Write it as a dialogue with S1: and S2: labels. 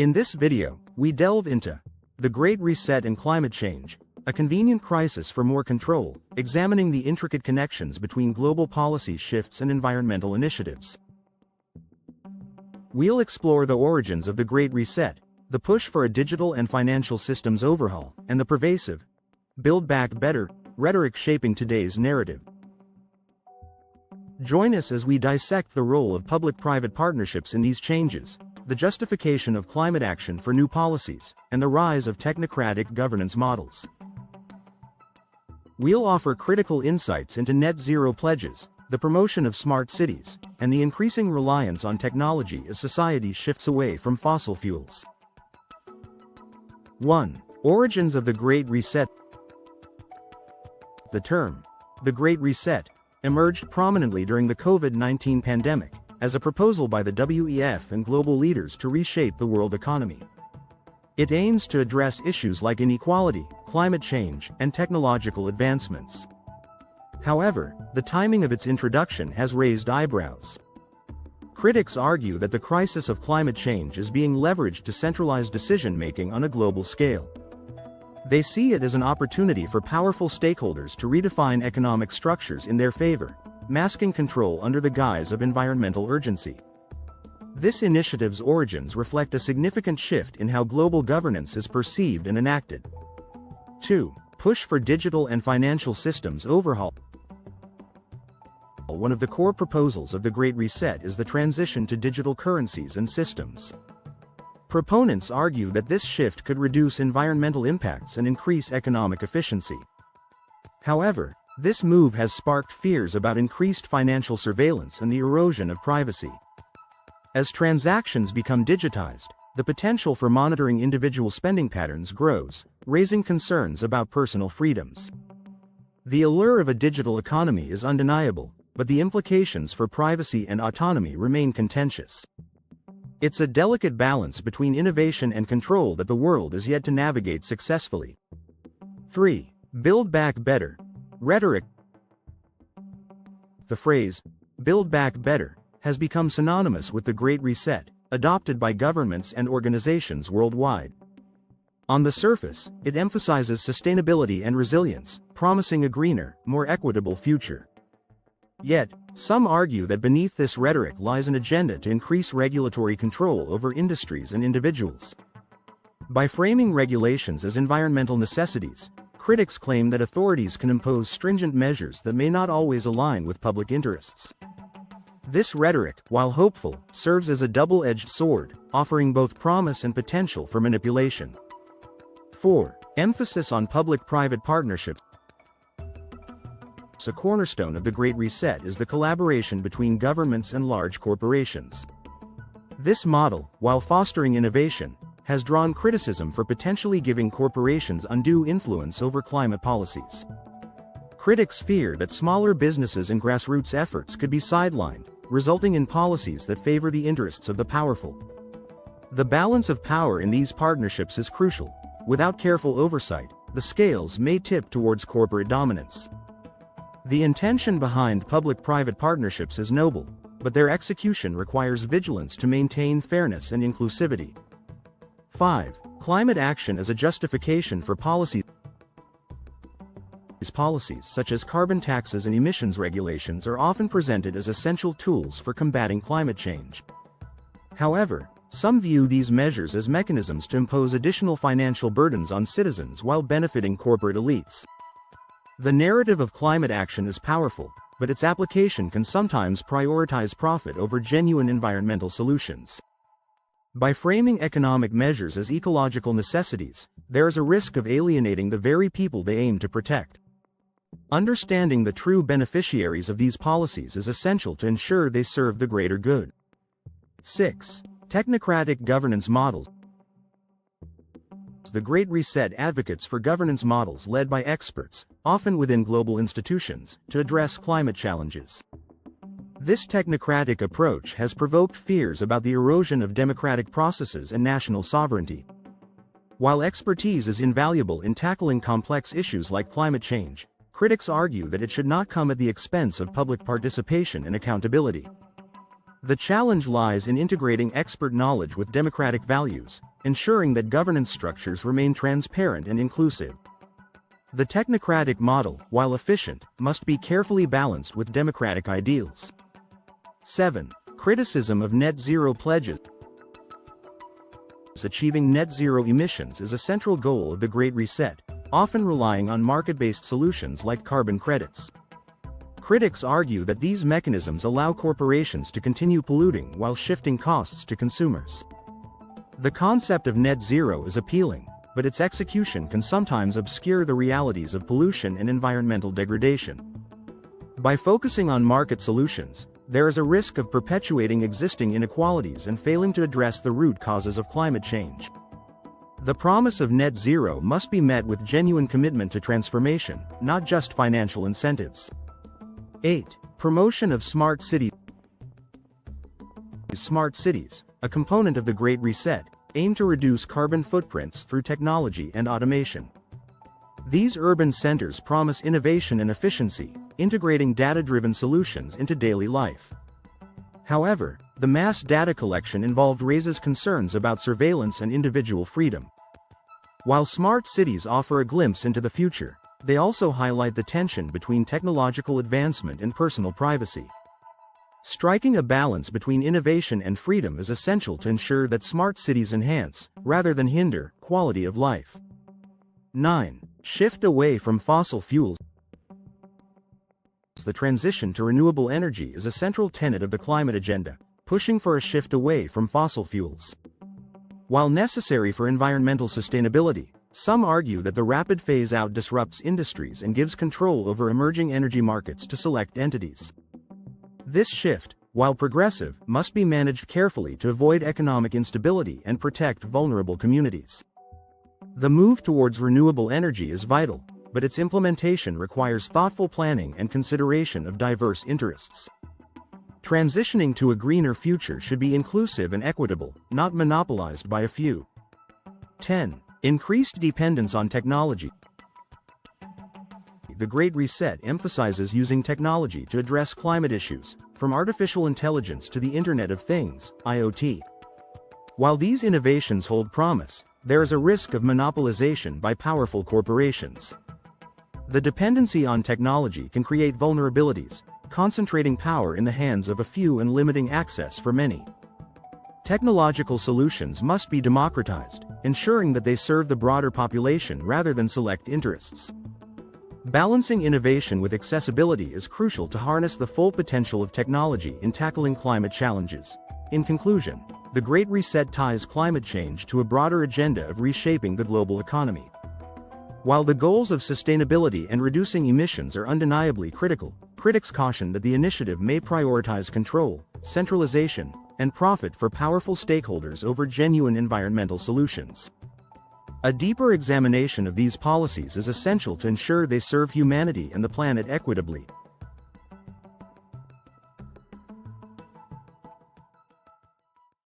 S1: In this video, we delve into the Great Reset and climate change, a convenient crisis for more control, examining the intricate connections between global policy shifts and environmental initiatives. We'll explore the origins of the Great Reset, the push for a digital and financial systems overhaul, and the pervasive "Build Back Better" rhetoric shaping today's narrative. Join us as we dissect the role of public-private partnerships in these changes, the justification of climate action for new policies, and the rise of technocratic governance models. We'll offer critical insights into net zero pledges, the promotion of smart cities, and the increasing reliance on technology as society shifts away from fossil fuels. 1. Origins of the Great Reset. The term, the Great Reset, emerged prominently during the COVID-19 pandemic, as a proposal by the WEF and global leaders to reshape the world economy. It aims to address issues like inequality, climate change, and technological advancements. However, the timing of its introduction has raised eyebrows. Critics argue that the crisis of climate change is being leveraged to centralize decision-making on a global scale. They see it as an opportunity for powerful stakeholders to redefine economic structures in their favor, masking control under the guise of environmental urgency. This initiative's origins reflect a significant shift in how global governance is perceived and enacted. 2. Push for digital and financial systems overhaul. One of the core proposals of the Great Reset is the transition to digital currencies and systems. Proponents argue that this shift could reduce environmental impacts and increase economic efficiency. However, this move has sparked fears about increased financial surveillance and the erosion of privacy. As transactions become digitized, the potential for monitoring individual spending patterns grows, raising concerns about personal freedoms. The allure of a digital economy is undeniable, but the implications for privacy and autonomy remain contentious. It's a delicate balance between innovation and control that the world is yet to navigate successfully. 3. Build Back Better rhetoric. The phrase, "Build Back Better," has become synonymous with the Great Reset, adopted by governments and organizations worldwide. On the surface, it emphasizes sustainability and resilience, promising a greener, more equitable future. Yet, some argue that beneath this rhetoric lies an agenda to increase regulatory control over industries and individuals. By framing regulations as environmental necessities, critics claim that authorities can impose stringent measures that may not always align with public interests. This rhetoric, while hopeful, serves as a double-edged sword, offering both promise and potential for manipulation. 4. Emphasis on public-private partnerships. A cornerstone of the Great Reset is the collaboration between governments and large corporations. This model, while fostering innovation, has drawn criticism for potentially giving corporations undue influence over climate policies. Critics fear that smaller businesses and grassroots efforts could be sidelined, resulting in policies that favor the interests of the powerful. The balance of power in these partnerships is crucial. Without careful oversight, the scales may tip towards corporate dominance. The intention behind public-private partnerships is noble, but their execution requires vigilance to maintain fairness and inclusivity. 5. Climate action as a justification for policies. Policies such as carbon taxes and emissions regulations are often presented as essential tools for combating climate change. However, some view these measures as mechanisms to impose additional financial burdens on citizens while benefiting corporate elites. The narrative of climate action is powerful, but its application can sometimes prioritize profit over genuine environmental solutions. By framing economic measures as ecological necessities, there is a risk of alienating the very people they aim to protect. Understanding the true beneficiaries of these policies is essential to ensure they serve the greater good. 6. Technocratic governance models. The Great Reset advocates for governance models led by experts, often within global institutions, to address climate challenges. This technocratic approach has provoked fears about the erosion of democratic processes and national sovereignty. While expertise is invaluable in tackling complex issues like climate change, critics argue that it should not come at the expense of public participation and accountability. The challenge lies in integrating expert knowledge with democratic values, ensuring that governance structures remain transparent and inclusive. The technocratic model, while efficient, must be carefully balanced with democratic ideals. 7. Criticism of net zero pledges. Achieving net zero emissions is a central goal of the Great Reset, often relying on market-based solutions like carbon credits. Critics argue that these mechanisms allow corporations to continue polluting while shifting costs to consumers. The concept of net zero is appealing, but its execution can sometimes obscure the realities of pollution and environmental degradation. By focusing on market solutions, there is a risk of perpetuating existing inequalities and failing to address the root causes of climate change. The promise of net zero must be met with genuine commitment to transformation, not just financial incentives. 8. Promotion of smart cities. Smart cities, a component of the Great Reset, aim to reduce carbon footprints through technology and automation. These urban centers promise innovation and efficiency, integrating data-driven solutions into daily life. However, the mass data collection involved raises concerns about surveillance and individual freedom. While smart cities offer a glimpse into the future, they also highlight the tension between technological advancement and personal privacy. Striking a balance between innovation and freedom is essential to ensure that smart cities enhance, rather than hinder, quality of life. 9. Shift away from fossil fuels. The transition to renewable energy is a central tenet of the climate agenda, pushing for a shift away from fossil fuels. While necessary for environmental sustainability, some argue that the rapid phase-out disrupts industries and gives control over emerging energy markets to select entities. This shift, while progressive, must be managed carefully to avoid economic instability and protect vulnerable communities. The move towards renewable energy is vital, but its implementation requires thoughtful planning and consideration of diverse interests. Transitioning to a greener future should be inclusive and equitable, not monopolized by a few. 10. Increased dependence on technology. The Great Reset emphasizes using technology to address climate issues, from artificial intelligence to the Internet of Things, IoT. While these innovations hold promise, there is a risk of monopolization by powerful corporations. The dependency on technology can create vulnerabilities, concentrating power in the hands of a few and limiting access for many. Technological solutions must be democratized, ensuring that they serve the broader population rather than select interests. Balancing innovation with accessibility is crucial to harness the full potential of technology in tackling climate challenges. In conclusion, the Great Reset ties climate change to a broader agenda of reshaping the global economy. While the goals of sustainability and reducing emissions are undeniably critical, critics caution that the initiative may prioritize control, centralization, and profit for powerful stakeholders over genuine environmental solutions. A deeper examination of these policies is essential to ensure they serve humanity and the planet equitably.